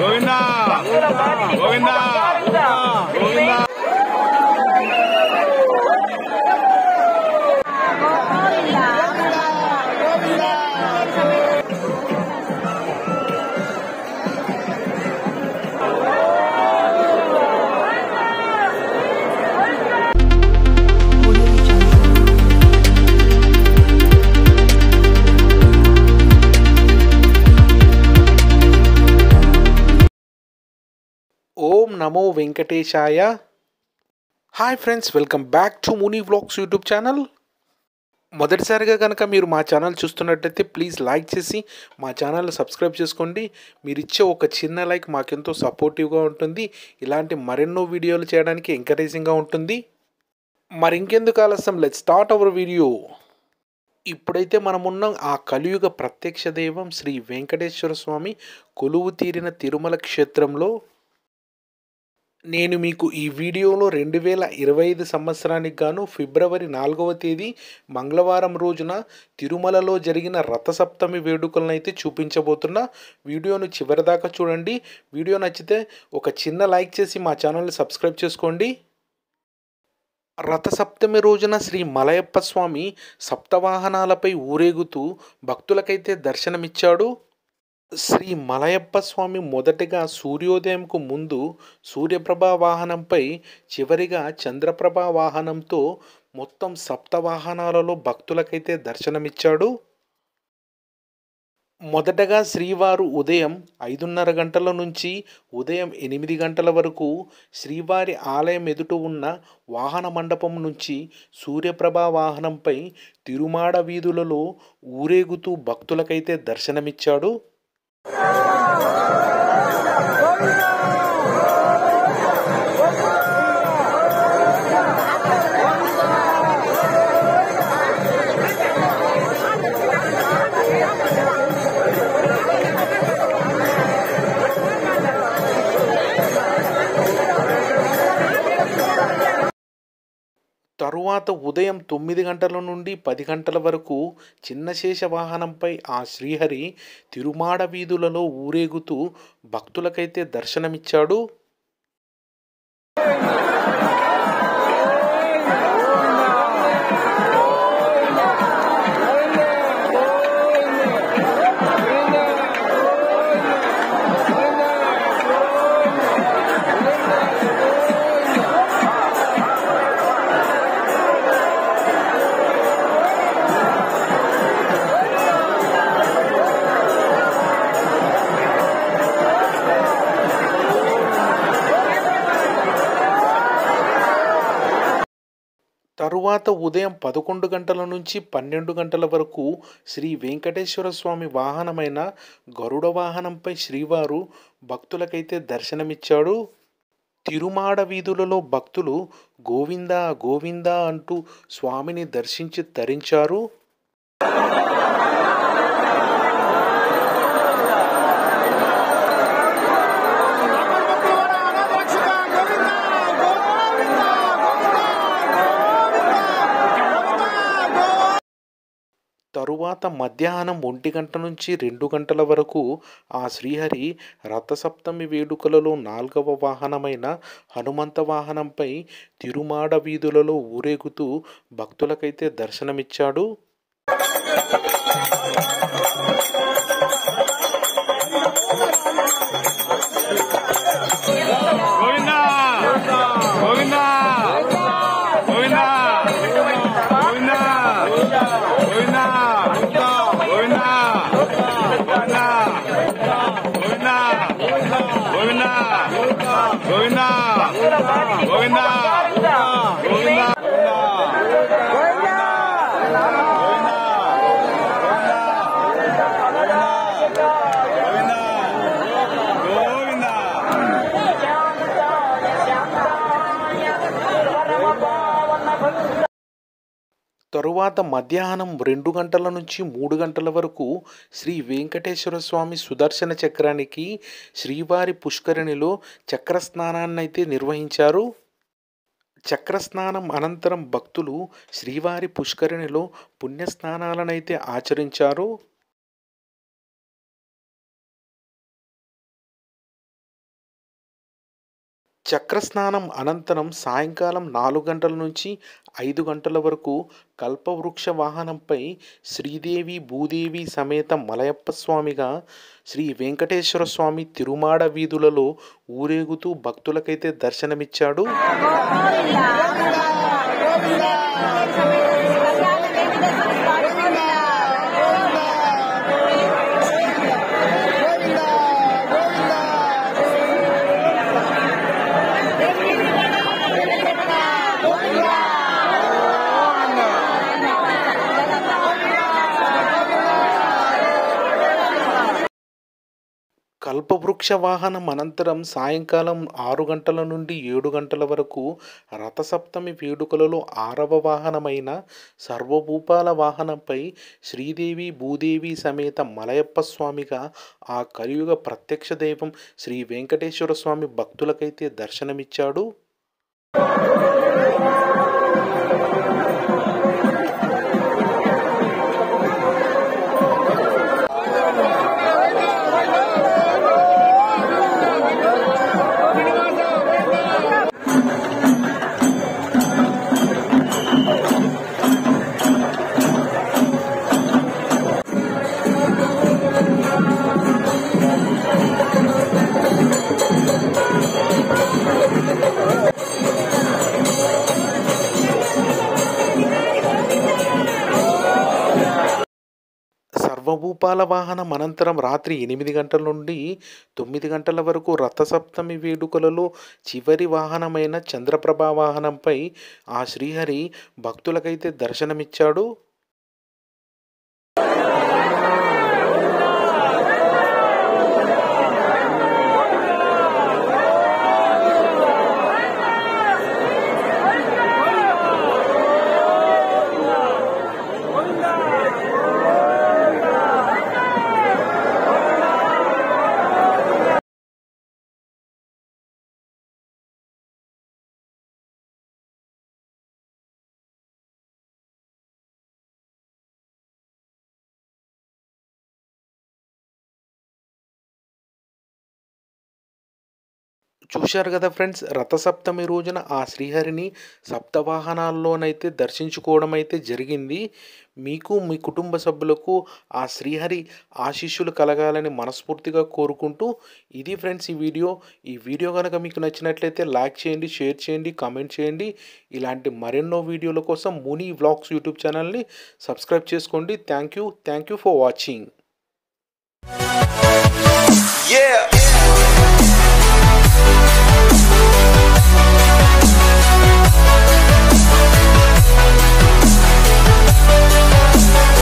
Govinda Govinda Govinda. Om Namo Venkatesaya. Hi friends, welcome back to Muni vlogs YouTube channel. మొదటిసారిగా కనుక మీరు మా ఛానల్ చూస్తున్నట్టయితే ప్లీజ్ లైక్ చేసి మా ఛానల్ని సబ్స్క్రైబ్ చేసుకోండి. మీరు ఇచ్చే ఒక చిన్న లైక్ మాకెంతో సపోర్టివ్గా ఉంటుంది. ఇలాంటి మరెన్నో వీడియోలు చేయడానికి ఎంకరేజింగ్గా ఉంటుంది. మరి ఇంకెందుకు ఆలస్యం, లెట్స్ స్టార్ట్ అవర్ వీడియో. ఇప్పుడైతే మనమున్న ఆ కలియుగ ప్రత్యక్ష దైవం శ్రీ వెంకటేశ్వర స్వామి కొలువు తీరిన తిరుమల క్షేత్రంలో నేను మీకు ఈ వీడియోలో 2025 సంవత్సరానికి గాను ఫిబ్రవరి 4వ తేదీ మంగళవారం రోజున తిరుమలలో జరిగిన రథసప్తమి వేడుకలను అయితే చూపించబోతున్నా. వీడియోను చివరిదాకా చూడండి. వీడియో నచ్చితే ఒక చిన్న లైక్ చేసి మా ఛానల్ని సబ్స్క్రైబ్ చేసుకోండి. రథసప్తమి రోజున శ్రీ మలయప్ప స్వామి సప్తవాహనాలపై ఊరేగుతూ భక్తులకైతే దర్శనమిచ్చాడు. శ్రీ మలయప్ప స్వామి మొదటగా సూర్యోదయంకు ముందు సూర్యప్రభా వాహనంపై, చివరిగా చంద్రప్రభా వాహనంతో మొత్తం సప్తవాహనాలలో భక్తులకైతే దర్శనమిచ్చాడు. మొదటగా శ్రీవారు ఉదయం 5:30 గంటల నుంచి ఉదయం 8 గంటల వరకు శ్రీవారి ఆలయం ఎదుట ఉన్న వాహన మండపం నుంచి సూర్యప్రభా వాహనంపై తిరుమాడ వీధులలో ఊరేగుతూ భక్తులకైతే దర్శనమిచ్చాడు. తరువాత ఉదయం 9 గంటల నుండి 10 గంటల వరకు చిన్నశేష వాహనంపై ఆ శ్రీహరి తిరుమాడ వీధులలో ఊరేగుతూ భక్తులకైతే దర్శనమిచ్చాడు. తరువాత ఉదయం 11 గంటల నుంచి 12 గంటల వరకు శ్రీ వెంకటేశ్వర స్వామి వాహనమైన గరుడ వాహనంపై శ్రీవారు భక్తులకైతే దర్శనమిచ్చాడు. తిరుమాడ వీధులలో భక్తులు గోవిందా గోవిందా అంటూ స్వామిని దర్శించి తరించారు. తరువాత మధ్యాహ్నం 1 గంట నుంచి 2 గంటల వరకు ఆ శ్రీహరి రథసప్తమి వేడుకలలో 4వ వాహనమైన హనుమంత వాహనంపై తిరుమాడ వీధులలో ఊరేగుతూ భక్తులకైతే దర్శనమిచ్చాడు. గోవిందా గోవిందా గోవిందా గోవిందా గోవిందా గోవిందా గోవిందా గోవిందా గోవిందా గోవిందా. తరువాత మధ్యాహ్నం 2 గంటల నుంచి 3 గంటల వరకు శ్రీ వెంకటేశ్వర స్వామి సుదర్శన చక్రానికి శ్రీవారి పుష్కరిణిలో చక్రస్నానాన్నైతే నిర్వహించారు. చక్రస్నానం అనంతరం భక్తులు శ్రీవారి పుష్కరిణిలో పుణ్యస్నానాలనైతే ఆచరించారు. చక్రస్నానం అనంతరం సాయంకాలం 4 గంటల నుంచి 5 గంటల వరకు కల్పవృక్ష వాహనంపై శ్రీదేవి భూదేవి సమేత మలయప్ప స్వామిగా శ్రీ వెంకటేశ్వర స్వామి తిరుమాడ వీధులలో ఊరేగుతూ భక్తులకైతే దర్శనమిచ్చాడు. కల్పవృక్ష వాహనం అనంతరం సాయంకాలం 6 గంటల నుండి 7 గంటల వరకు రథసప్తమి వేడుకలలో 6వ వాహనమైన సర్వభూపాల వాహనంపై శ్రీదేవి భూదేవి సమేత మలయప్ప స్వామిగా ఆ కలియుగ ప్రత్యక్ష దైవం శ్రీ వెంకటేశ్వర స్వామి భక్తులకైతే దర్శనమిచ్చాడు. సర్వభూపాల వాహనం అనంతరం రాత్రి 8 గంటల నుండి 9 గంటల వరకు రథసప్తమి వేడుకలలో చివరి వాహనమైన చంద్రప్రభ వాహనంపై ఆ శ్రీహరి భక్తులకైతే దర్శనమిచ్చాడు. చూశారు కదా ఫ్రెండ్స్, రథసప్తమి రోజున ఆ శ్రీహరిని సప్తవాహనాల్లోనైతే దర్శించుకోవడం అయితే జరిగింది. మీకు మీ కుటుంబ సభ్యులకు ఆ శ్రీహరి ఆశీస్సులు కలగాలని మనస్ఫూర్తిగా కోరుకుంటూ ఇది ఫ్రెండ్స్ ఈ వీడియో కనుక మీకు నచ్చినట్లయితే లైక్ చేయండి, షేర్ చేయండి, కామెంట్ చేయండి. ఇలాంటి మరెన్నో వీడియోల కోసం ముని వ్లాగ్స్ యూట్యూబ్ ఛానల్ని సబ్స్క్రైబ్ చేసుకోండి. Thank you for watching.